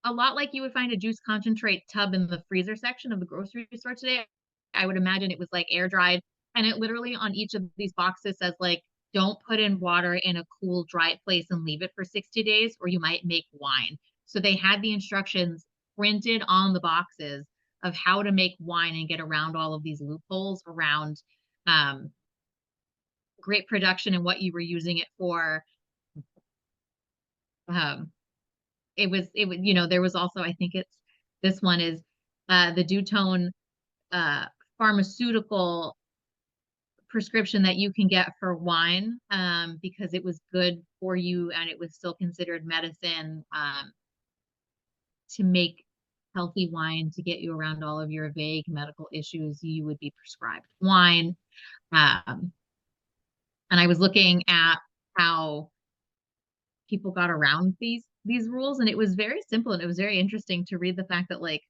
a lot like you would find a juice concentrate tub in the freezer section of the grocery store today. I would imagine it was like air dried. And it literally on each of these boxes says like, don't put in water in a cool, dry place and leave it for 60 days, or you might make wine. So they had the instructions printed on the boxes of how to make wine and get around all of these loopholes around um, grape production and what you were using it for. Um, it was, you know, there was also, I think it's, this one is the Dutone uh, pharmaceutical prescription that you can get for wine because it was good for you and it was still considered medicine to make healthy wine to get you around all of your vague medical issues. You would be prescribed wine. Um, and I was looking at how people got around these rules, and it was very simple, and it was very interesting to read the fact that like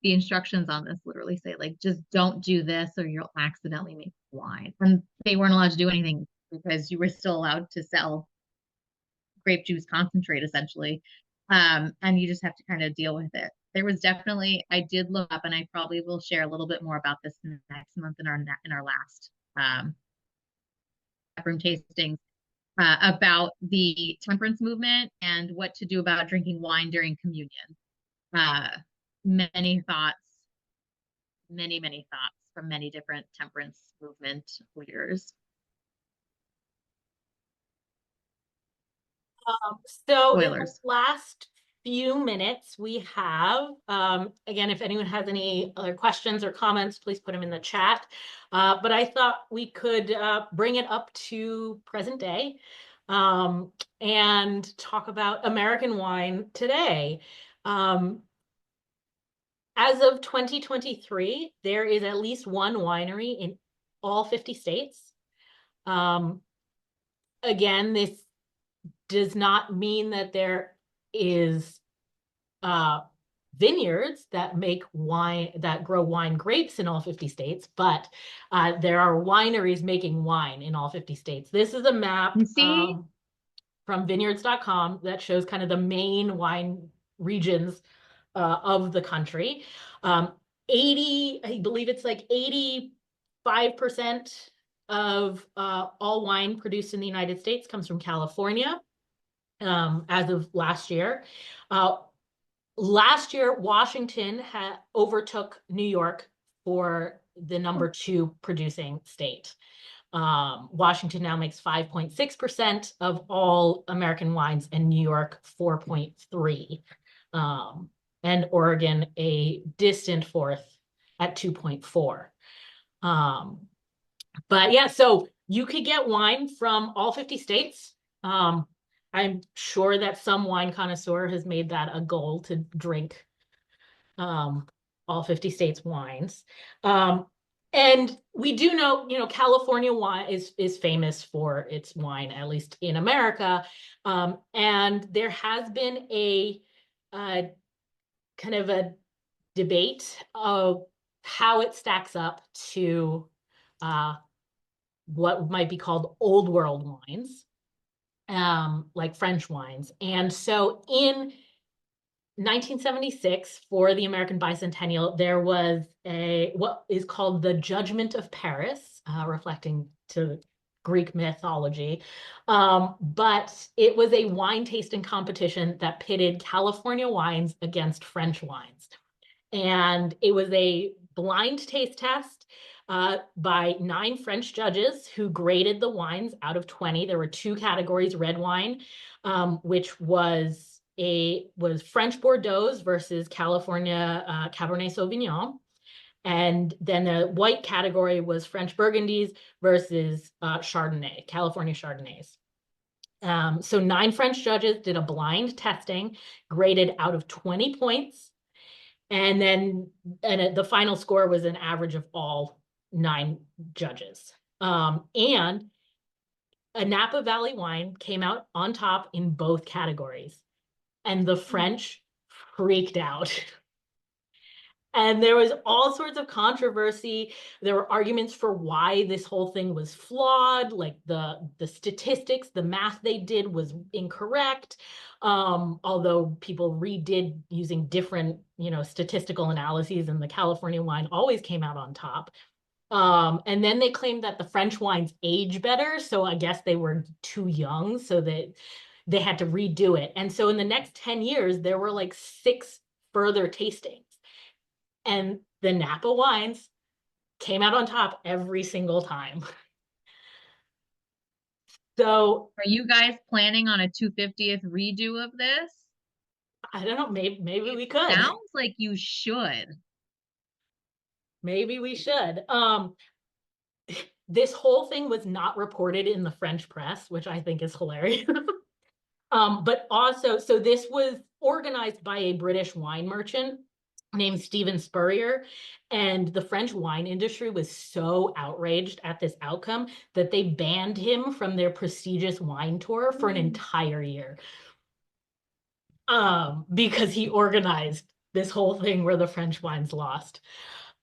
the instructions on this literally say like just don't do this or you'll accidentally make wine. And they weren't allowed to do anything because you were still allowed to sell grape juice concentrate essentially. And you just have to kind of deal with it. There was definitely, I did look up, and I probably will share a little bit more about this next month in our last Taproom Tastings about the temperance movement and what to do about drinking wine during communion. Uh, many thoughts, many thoughts from many different temperance movement leaders. So in the Spoilers. last few minutes we have, again, if anyone has any other questions or comments, please put them in the chat. But I thought we could bring it up to present day and talk about American wine today. As of 2023, there is at least one winery in all 50 states. Again, this does not mean that there is vineyards that make wine, that grow wine grapes in all 50 states, but there are wineries making wine in all 50 states. This is a map from vineyards.com that shows kind of the main wine regions of the country. 80, I believe it's like 85% of all wine produced in the United States comes from California as of last year. Last year, Washington overtook New York for the number 2 producing state. Washington now makes 5.6% of all American wines, and New York 4.3%. And Oregon a distant fourth at 2.4%. But yeah, so you could get wine from all 50 states. I'm sure that some wine connoisseur has made that a goal to drink all 50 states wines. And we do know, you know, California wine is famous for its wine, at least in America. And there has been a kind of a debate of how it stacks up to what might be called old world wines, like French wines. And so in 1976, for the American bicentennial, there was what is called the Judgment of Paris, reflecting to Greek mythology. But it was a wine tasting competition that pitted California wines against French wines. And it was a blind taste test by 9 French judges who graded the wines out of 20. There were 2 categories: red wine, which was French Bordeaux versus California Cabernet Sauvignon. And then the white category was French Burgundies versus Chardonnay, California Chardonnays. So 9 French judges did a blind testing, graded out of 20 points. And then the final score was an average of all 9 judges. And a Napa Valley wine came out on top in both categories. And the French freaked out. And there was all sorts of controversy. There were arguments for why this whole thing was flawed, like the statistics, the math they did was incorrect. Although people redid using different, statistical analyses, and the California wine always came out on top. And then they claimed that the French wines age better, so I guess they were too young, so that they had to redo it. And so in the next 10 years, there were like 6 further tastings. And the Napa wines came out on top every single time. So Are you guys planning on a 250th redo of this? I don't know, maybe It we could. sounds like you should. Maybe we should. This whole thing was not reported in the French press, which I think is hilarious. But also, so this was organized by a British wine merchant named Stephen Spurrier. And the French wine industry was so outraged at this outcome that they banned him from their prestigious wine tour for an entire year. Because he organized this whole thing where the French wines lost.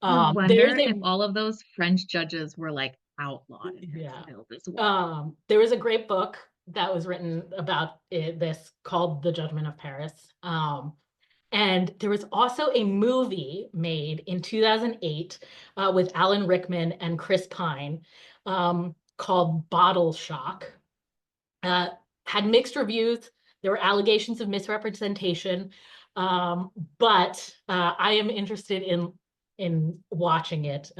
I There's wonder a if all of those French judges were like outlawed in Yeah. exile as well. There was a great book that was written about this called The Judgment of Paris. And there was also a movie made in 2008 with Alan Rickman and Chris Pine called Bottle Shock. Uh, had mixed reviews. There were allegations of misrepresentation, but I am interested in watching it.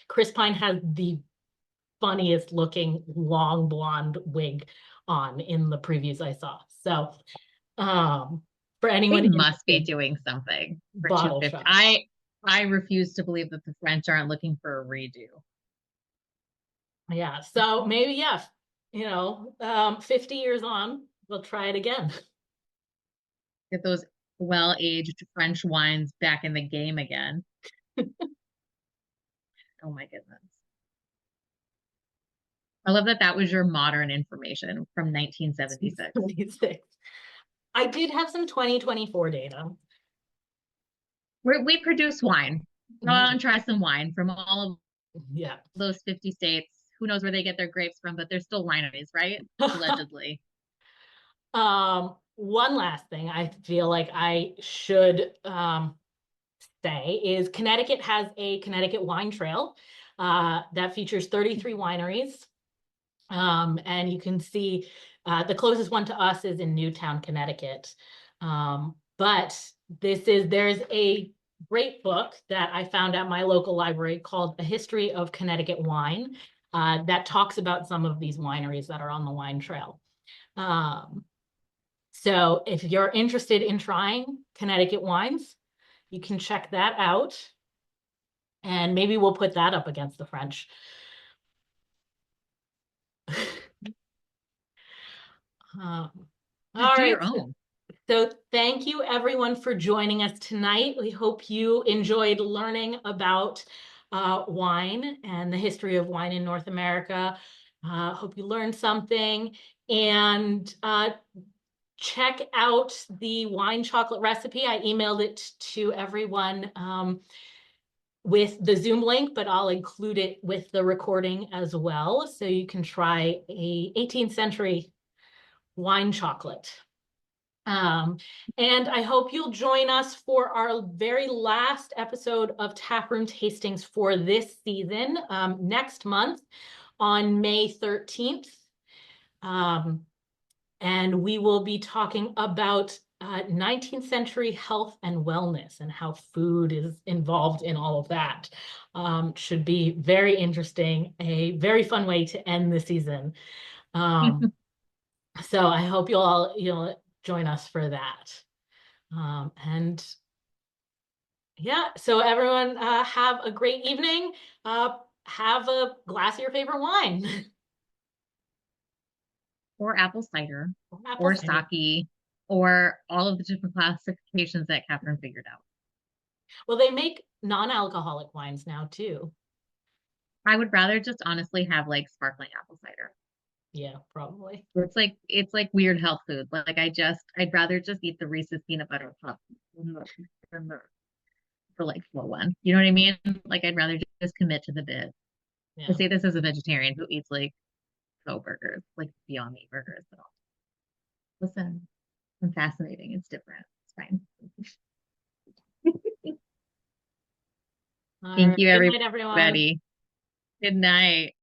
Chris Pine has the funniest looking long blonde wig on in the previews I saw. So for They anyone must be interested, doing something for Bottle 250. Shock. I refuse to believe that the French aren't looking for a redo. Yeah. So maybe, yeah, 50 years on, we'll try it again. Get those well-aged French wines back in the game again. Oh my goodness. I love that that was your modern information from 1976. 26. I did have some 2024 data. We produce wine. Go out and try some wine from all of Yeah. those 50 states. Who knows where they get their grapes from, but they're still wineries, right? Allegedly. One last thing I feel like I should say is Connecticut has a Connecticut wine trail that features 33 wineries. And you can see the closest one to us is in Newtown, Connecticut. But there's a great book that I found at my local library called A History of Connecticut Wine that talks about some of these wineries that are on the wine trail. So if you're interested in trying Connecticut wines, you can check that out. And maybe we'll put that up against the French. All Do right. your own. So thank you everyone for joining us tonight. We hope you enjoyed learning about wine and the history of wine in North America. Hope you learned something, and check out the wine chocolate recipe. I emailed it to everyone with the Zoom link, but I'll include it with the recording as well. So you can try a 18th century wine chocolate. And I hope you'll join us for our very last episode of Taproom Tastings for this season next month on May 13th. And we will be talking about 19th century health and wellness and how food is involved in all of that. Should be very interesting, a very fun way to end the season. So I hope you'll join us for that. And yeah, so everyone have a great evening. Have a glass of your favorite wine. Or apple cider, Apple or cider. sake, or all of the different classifications that Catherine figured out. Well, they make non-alcoholic wines now too. I would rather just honestly have like sparkling apple cider. Yeah, probably. It's like weird health food. Like I'd rather just eat the Reese's peanut butter cup than the for like slow one. You know what I mean? Like I'd rather just commit to the bit. I Yeah. say this as a vegetarian who eats like faux burgers, like Beyond Meat burgers, but listen, I'm fascinating. It's different. It's fine. All Thank right. you, Good night, everyone. everybody. Good night.